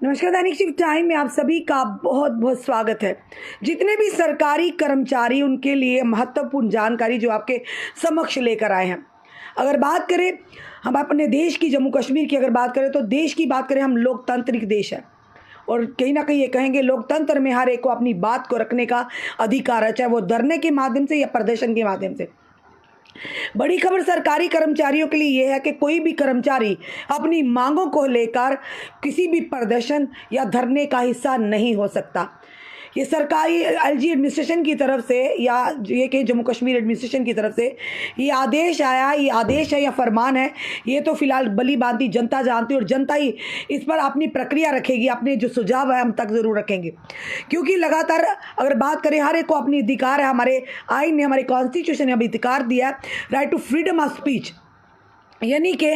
नमस्कार। दैनिक shift time में आप सभी का बहुत बहुत स्वागत है। जितने भी सरकारी कर्मचारी, उनके लिए महत्वपूर्ण जानकारी जो आपके समक्ष लेकर आए हैं। अगर बात करें हम अपने देश की, जम्मू कश्मीर की अगर बात करें, तो देश की बात करें, हम लोकतांत्रिक देश है और कहीं ना कहीं ये कहेंगे लोकतंत्र में हर एक को अपनी बात को रखने का अधिकार है, चाहे वो धरने के माध्यम से या प्रदर्शन के माध्यम से। बड़ी खबर सरकारी कर्मचारियों के लिए यह है कि कोई भी कर्मचारी अपनी मांगों को लेकर किसी भी प्रदर्शन या धरने का हिस्सा नहीं हो सकता। ये सरकारी एलजी एडमिनिस्ट्रेशन की तरफ से या ये कि जम्मू कश्मीर एडमिनिस्ट्रेशन की तरफ से ये आदेश आया, ये आदेश है या फरमान है, ये तो फिलहाल भली भांति जनता जानती है और जनता ही इस पर अपनी प्रक्रिया रखेगी। अपने जो सुझाव है हम तक ज़रूर रखेंगे, क्योंकि लगातार अगर बात करें हर एक को अपनी अधिकार है। हमारे आइन ने, हमारे कॉन्स्टिट्यूशन ने हमें अधिकार दिया है, right to freedom of speech, यानी कि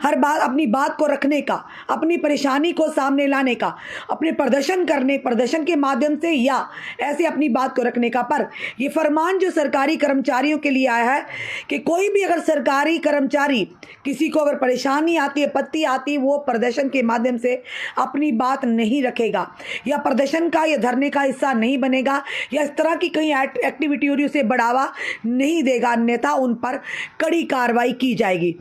हर बात अपनी बात को रखने का, अपनी परेशानी को सामने लाने का, अपने प्रदर्शन के माध्यम से या ऐसे अपनी बात को रखने का। पर ये फरमान जो सरकारी कर्मचारियों के लिए आया है कि कोई भी अगर सरकारी कर्मचारी किसी को अगर परेशानी आती है, आपत्ति आती है, वो प्रदर्शन के माध्यम से अपनी बात नहीं रखेगा या प्रदर्शन का या धरने का हिस्सा नहीं बनेगा या इस तरह की कई एक्टिविटी हो रही उसे बढ़ावा नहीं देगा, अन्यथा उन पर कड़ी कार्रवाई की जाएगी।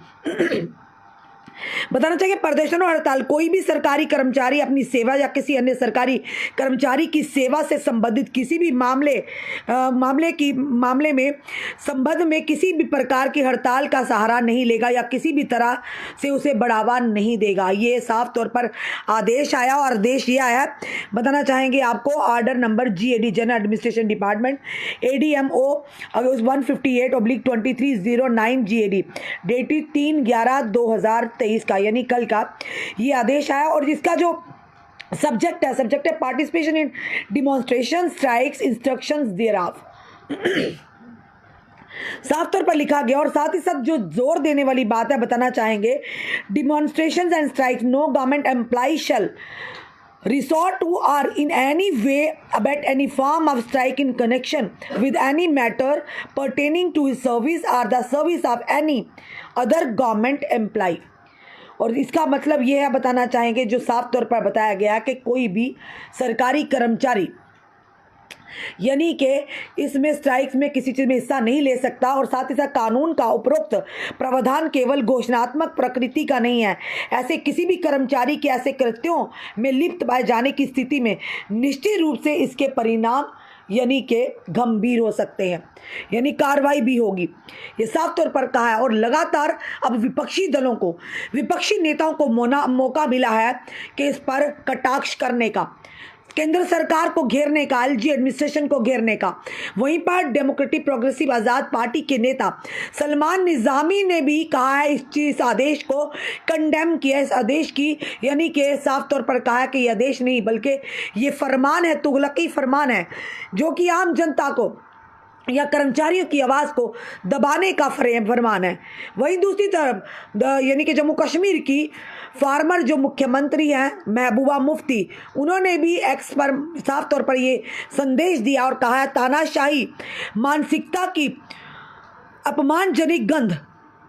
बताना चाहिए, प्रदर्शन और हड़ताल कोई भी सरकारी कर्मचारी अपनी सेवा या किसी अन्य सरकारी कर्मचारी की सेवा से संबंधित किसी भी मामले में संबंध में किसी भी प्रकार की हड़ताल का सहारा नहीं लेगा या किसी भी तरह से उसे बढ़ावा नहीं देगा। ये साफ तौर पर आदेश आया और आदेश ये आया, बताना चाहेंगे आपको, order number GAD general administration department ADMO 158/2309 GAD dated 3/11/2023 का, यानी कल का ये आदेश आया। और जिसका जो सब्जेक्ट है participation in demonstration strikes instructions thereof साफ तौर पर लिखा गया। और साथ ही साथ जो जोर देने वाली बात है, बताना चाहेंगे, demonstrations and strikes no government employ shall resort to or in any way abet any form of strike in connection with any matter pertaining to his service or the service of any other government employee। और इसका मतलब ये है, बताना चाहेंगे, जो साफ तौर पर बताया गया कि कोई भी सरकारी कर्मचारी यानी कि इसमें स्ट्राइक्स में किसी चीज़ में हिस्सा नहीं ले सकता। और साथ ही साथ कानून का उपरोक्त प्रावधान केवल घोषणात्मक प्रकृति का नहीं है। ऐसे किसी भी कर्मचारी के ऐसे कृत्यों में लिप्त पाए जाने की स्थिति में निश्चित रूप से इसके परिणाम यानी कि गंभीर हो सकते हैं, यानी कार्रवाई भी होगी। ये साफ तौर पर कहा है। और लगातार अब विपक्षी दलों को, विपक्षी नेताओं को मौका मिला है कि इस पर कटाक्ष करने का, केंद्र सरकार को घेरने का, एलजी एडमिनिस्ट्रेशन को घेरने का। वहीं पर डेमोक्रेटिक प्रोग्रेसिव आज़ाद पार्टी के नेता सलमान निज़ामी ने भी कहा है, इस आदेश को कंडेम किया, इस आदेश की, यानी कि साफ तौर पर कहा है कि यह आदेश नहीं बल्कि ये फरमान है, तुगलकी फरमान है, जो कि आम जनता को या कर्मचारियों की आवाज़ को दबाने का फरमान है। वहीं दूसरी तरफ यानी कि जम्मू कश्मीर की फार्मर जो मुख्यमंत्री हैं महबूबा मुफ्ती, उन्होंने भी एक्स पर साफ तौर पर ये संदेश दिया और कहा है, तानाशाही मानसिकता की अपमानजनक गंध,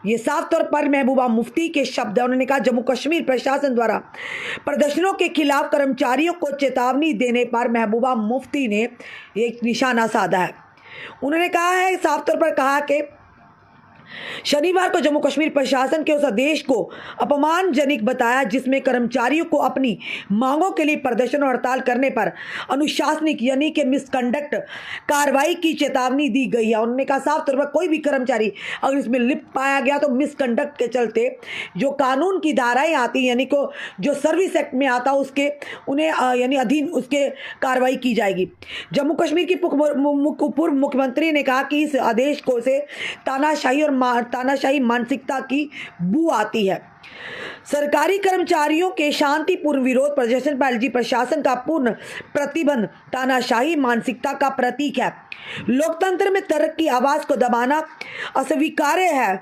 ये साफ तौर पर महबूबा मुफ्ती के शब्द है। उन्होंने कहा, जम्मू कश्मीर प्रशासन द्वारा प्रदर्शनों के खिलाफ कर्मचारियों को चेतावनी देने पर महबूबा मुफ्ती ने एक निशाना साधा है। उन्होंने कहा है, साफ तौर पर कहा कि शनिवार को जम्मू कश्मीर प्रशासन के उस आदेश को अपमानजनक बताया जिसमें कर्मचारियों को अपनी मांगों के लिए प्रदर्शन और हड़ताल करने पर अनुशासनिक यानी कि मिसकंडक्ट कार्रवाई की चेतावनी दी गई है। उन्होंने कहा, साफ तौर पर कोई भी कर्मचारी अगर इसमें लिप्त पाया गया तो मिसकंडक्ट के चलते जो कानून की धाराएं आती, यानी को जो सर्विस एक्ट में आता उसके उन्हें यानी अधीन उसके कार्रवाई की जाएगी। जम्मू कश्मीर की पूर्व मुख्यमंत्री ने कहा कि इस आदेश को से तानाशाही मानसिकता की बू आती है। सरकारी कर्मचारियों के शांतिपूर्ण विरोध प्रदर्शन पर एलजी प्रशासन का पूर्ण प्रतिबंध तानाशाही मानसिकता का प्रतीक है। लोकतंत्र में तर्क की आवाज़ को दबाना अस्वीकार्य है,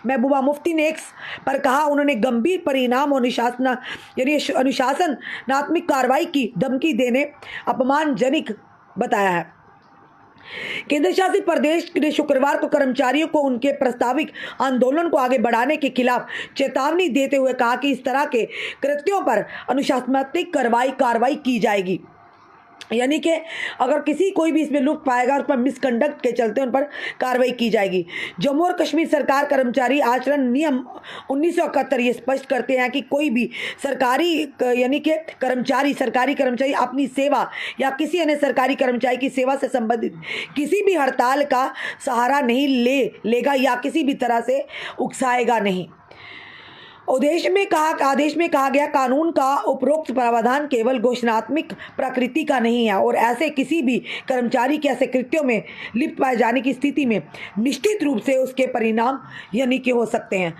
महबूबा मुफ्ती ने एक्स पर कहा। उन्होंने गंभीर परिणाम और अनुशासनात्मक कार्रवाई की धमकी देने अपमानजनक बताया है। केंद्र शासित प्रदेश ने शुक्रवार को कर्मचारियों को उनके प्रस्तावित आंदोलन को आगे बढ़ाने के खिलाफ चेतावनी देते हुए कहा कि इस तरह के कृत्यों पर अनुशासनात्मक कार्रवाई की जाएगी। यानी कि अगर कोई भी इसमें लुप्त पाएगा, उस पर मिसकंडक्ट के चलते उन पर कार्रवाई की जाएगी। जम्मू और कश्मीर सरकार कर्मचारी आचरण नियम 1971 ये स्पष्ट करते हैं कि कोई भी सरकारी कर्मचारी अपनी सेवा या किसी अन्य सरकारी कर्मचारी की सेवा से संबंधित किसी भी हड़ताल का सहारा नहीं लेगा या किसी भी तरह से उकसाएगा नहीं। आदेश में कहा गया कानून का उपरोक्त प्रावधान केवल घोषणात्मक प्रकृति का नहीं है और ऐसे किसी भी कर्मचारी के ऐसे कृत्यों में लिप्त पाए जाने की स्थिति में निश्चित रूप से उसके परिणाम यानी कि हो सकते हैं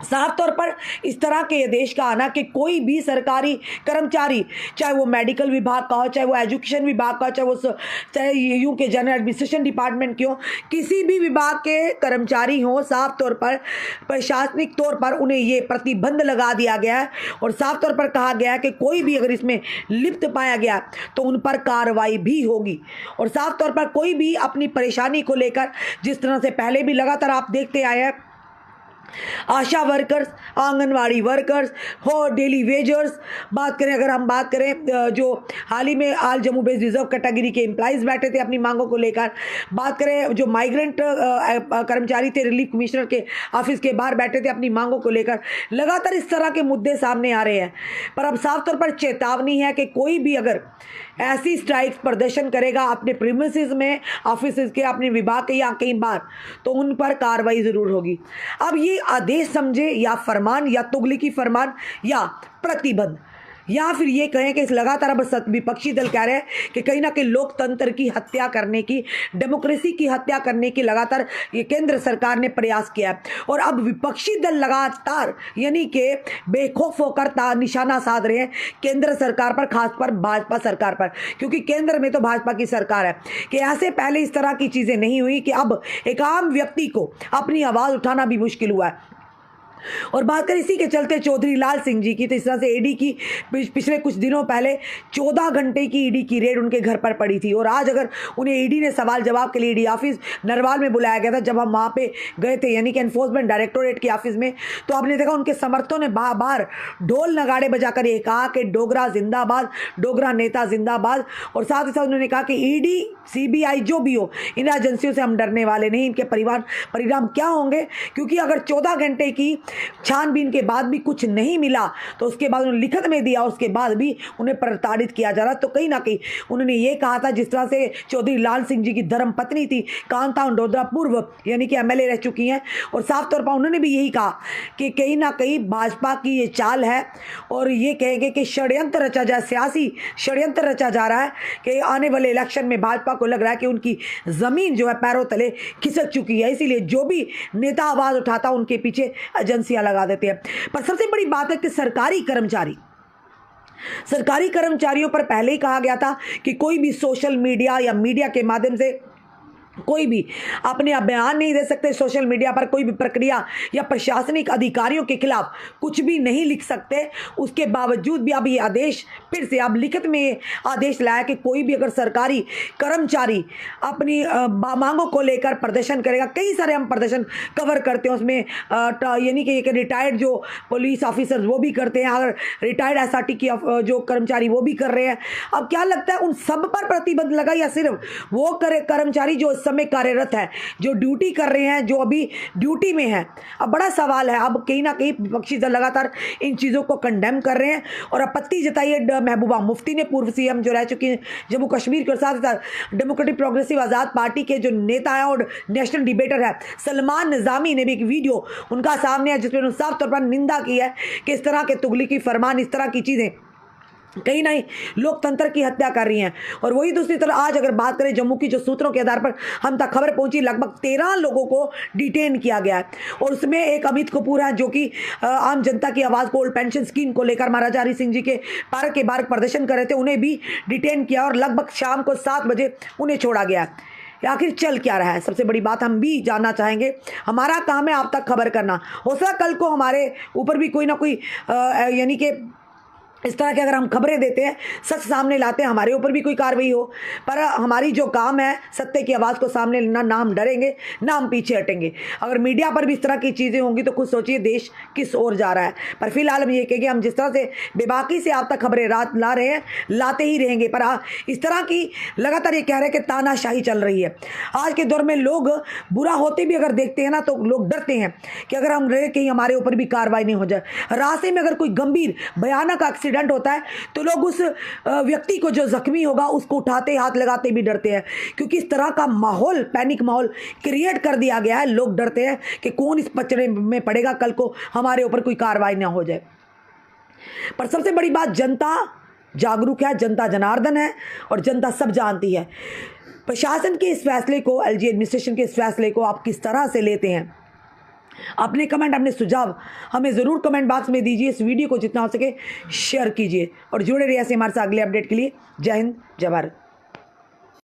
साफ तौर पर इस तरह के आदेश का आना कि कोई भी सरकारी कर्मचारी, चाहे वो मेडिकल विभाग का हो, चाहे वो एजुकेशन विभाग का, चाहे यूं के जनरल एडमिनिस्ट्रेशन डिपार्टमेंट के हो, किसी भी विभाग के कर्मचारी हो, साफ तौर पर प्रशासनिक तौर पर उन्हें ये प्रतिबंध लगा दिया गया है और साफ तौर पर कहा गया है कि कोई भी अगर इसमें लिप्त पाया गया तो उन पर कार्रवाई भी होगी। और साफ तौर पर कोई भी अपनी परेशानी को लेकर, जिस तरह से पहले भी लगातार आप देखते आए हैं, आशा वर्कर्स, आंगनवाड़ी वर्कर्स हो, डेली वेजर्स अगर हम बात करें जो हाल ही में आल जम्मू बेस्ड रिजर्व कैटेगरी के एम्प्लॉइज बैठे थे अपनी मांगों को लेकर, बात करें जो माइग्रेंट कर्मचारी थे रिलीफ कमिश्नर के ऑफिस के बाहर बैठे थे अपनी मांगों को लेकर, लगातार इस तरह के मुद्दे सामने आ रहे हैं। पर अब साफ तौर पर चेतावनी है कि कोई भी अगर ऐसी स्ट्राइक प्रदर्शन करेगा अपने प्रीमिसेस में, ऑफिस के, अपने विभाग के या कई बार, तो उन पर कार्रवाई जरूर होगी। अब ये आदेश समझे या फरमान या तुगलकी फरमान या प्रतिबंध, या फिर ये कहें कि लगातार अब विपक्षी दल कह रहे हैं कि कहीं ना कहीं लोकतंत्र की हत्या करने की, डेमोक्रेसी की हत्या करने की लगातार ये केंद्र सरकार ने प्रयास किया है। और अब विपक्षी दल लगातार यानी कि बेखौफ होकर निशाना साध रहे हैं केंद्र सरकार पर, खासकर भाजपा सरकार पर, क्योंकि केंद्र में तो भाजपा की सरकार है कि ऐसे पहले इस तरह की चीज़ें नहीं हुई कि अब एक आम व्यक्ति को अपनी आवाज़ उठाना भी मुश्किल हुआ है। और बात करें इसी के चलते चौधरी लाल सिंह जी की, तो इस तरह से ईडी की पिछले कुछ दिनों पहले 14 घंटे की ईडी की रेड उनके घर पर पड़ी थी और आज अगर उन्हें ईडी ने सवाल जवाब के लिए ईडी ऑफिस नरवाल में बुलाया गया था, जब हम वहाँ पे गए थे यानी कि एनफोर्समेंट डायरेक्टोरेट के ऑफिस में, तो आपने देखा उनके समर्थकों ने बार ढोल नगाड़े बजाकर ये कहा कि डोगरा जिंदाबाद, डोगरा नेता जिंदाबाद। और साथ ही साथ उन्होंने कहा कि ईडी सीबीआई जो भी हो, इन एजेंसियों से हम डरने वाले नहीं, इनके परिणाम क्या होंगे, क्योंकि अगर 14 घंटे की छानबीन के बाद भी कुछ नहीं मिला तो उसके बाद उन्होंने लिखित में दिया, उसके बाद भी उन्हें प्रताड़ित किया जा रहा। तो कहीं ना कहीं उन्होंने ये कहा था, जिस तरह से चौधरी लाल सिंह जी की धर्मपत्नी थी कांता डोगरा पूर्व यानी कि एमएलए रह चुकी हैं, और साफ तौर पर उन्होंने भी यही कहा कि कहीं ना कहीं भाजपा की ये चाल है और ये कहेंगे कि षड्यंत्र रचा जाए, सियासी षड्यंत्र रचा जा रहा है कि आने वाले इलेक्शन में भाजपा को लग रहा है कि उनकी ज़मीन जो है पैरों तले खिसक चुकी है, इसीलिए जो भी नेता आवाज़ उठाता उनके पीछे एजेंसियां लगा देते हैं। पर सबसे बड़ी बात है कि सरकारी कर्मचारियों पर पहले ही कहा गया था कि कोई भी सोशल मीडिया या मीडिया के माध्यम से कोई भी अपने बयान नहीं दे सकते, सोशल मीडिया पर कोई भी प्रक्रिया या प्रशासनिक अधिकारियों के खिलाफ कुछ भी नहीं लिख सकते। उसके बावजूद भी अब ये आदेश फिर से अब लिखित में आदेश लाया कि कोई भी अगर सरकारी कर्मचारी अपनी मांगों को लेकर प्रदर्शन करेगा, कई सारे हम प्रदर्शन कवर करते हैं उसमें, यानी कि एक रिटायर्ड जो पुलिस ऑफिसर वो भी करते हैं, अगर रिटायर्ड एसआरटी की जो कर्मचारी वो भी कर रहे हैं। अब क्या लगता है उन सब पर प्रतिबंध लगा या सिर्फ वो कर्मचारी जो समय कार्यरत है, जो ड्यूटी कर रहे हैं, जो अभी ड्यूटी में है? अब बड़ा सवाल है। अब कहीं ना कहीं विपक्षी दल लगातार इन चीज़ों को कंडेम कर रहे हैं और आपत्ति जताई है महबूबा मुफ्ती ने, पूर्व सीएम जो रह चुकी हैं जम्मू कश्मीर के, और साथ ही साथ डेमोक्रेटिक प्रोग्रेसिव आज़ाद पार्टी के जो नेता हैं और नेशनल डिबेटर है सलमान निज़ामी ने भी एक वीडियो उनका सामने है जिसमें उन्होंने साफ तौर पर निंदा की है कि इस तरह के तुगलकी फरमान, इस तरह की चीज़ें कहीं नहीं लोकतंत्र की हत्या कर रही हैं। और वही दूसरी तरफ आज अगर बात करें जम्मू की, जो सूत्रों के आधार पर हम तक खबर पहुंची, लगभग 13 लोगों को डिटेन किया गया है और उसमें एक अमित कपूर है जो कि आम जनता की आवाज़ को, ओल्ड पेंशन स्कीम को लेकर महाराजा हरि सिंह जी के पार्क के बाहर प्रदर्शन कर रहे थे, उन्हें भी डिटेन किया और लगभग शाम को 7 बजे उन्हें छोड़ा गया। आखिर चल क्या रहा है, सबसे बड़ी बात हम भी जानना चाहेंगे। हमारा काम है आप तक खबर करना, हो सकता कल को हमारे ऊपर भी कोई ना कोई यानी कि इस तरह की अगर हम खबरें देते हैं, सच सामने लाते हैं, हमारे ऊपर भी कोई कार्रवाई हो। पर हमारी जो काम है सत्य की आवाज़ को सामने लाना, ना हम डरेंगे ना हम पीछे हटेंगे। अगर मीडिया पर भी इस तरह की चीज़ें होंगी तो खुद सोचिए देश किस ओर जा रहा है। पर फिलहाल हम ये कहेंगे, हम जिस तरह से बेबाकी से आप तक खबरें रात ला रहे हैं, लाते ही रहेंगे। पर इस तरह की लगातार ये कह रहे हैं कि तानाशाही चल रही है। आज के दौर में लोग बुरा होते भी अगर देखते हैं ना तो लोग डरते हैं कि अगर हम रहे कहीं हमारे ऊपर भी कार्रवाई नहीं हो जाए। रास्ते में अगर कोई गंभीर भयानक एक्सीडेंट होता है तो लोग उस व्यक्ति को जो जख्मी होगा उसको उठाते, हाथ लगाते भी डरते हैं, क्योंकि इस तरह का माहौल, पैनिक माहौल क्रिएट कर दिया गया है। लोग डरते हैं कि कौन इस पचड़े में पड़ेगा, कल को हमारे ऊपर कोई कार्रवाई ना हो जाए। पर सबसे बड़ी बात, जनता जागरूक है, जनता जनार्दन है और जनता सब जानती है। प्रशासन के इस फैसले को, एलजी एडमिनिस्ट्रेशन के इस फैसले को आप किस तरह से लेते हैं? अपने कमेंट, अपने सुझाव हमें ज़रूर कमेंट बॉक्स में दीजिए। इस वीडियो को जितना हो सके शेयर कीजिए और जुड़े रहिए ऐसे हमारे साथ अगले अपडेट के लिए। जय हिंद, जय भारत।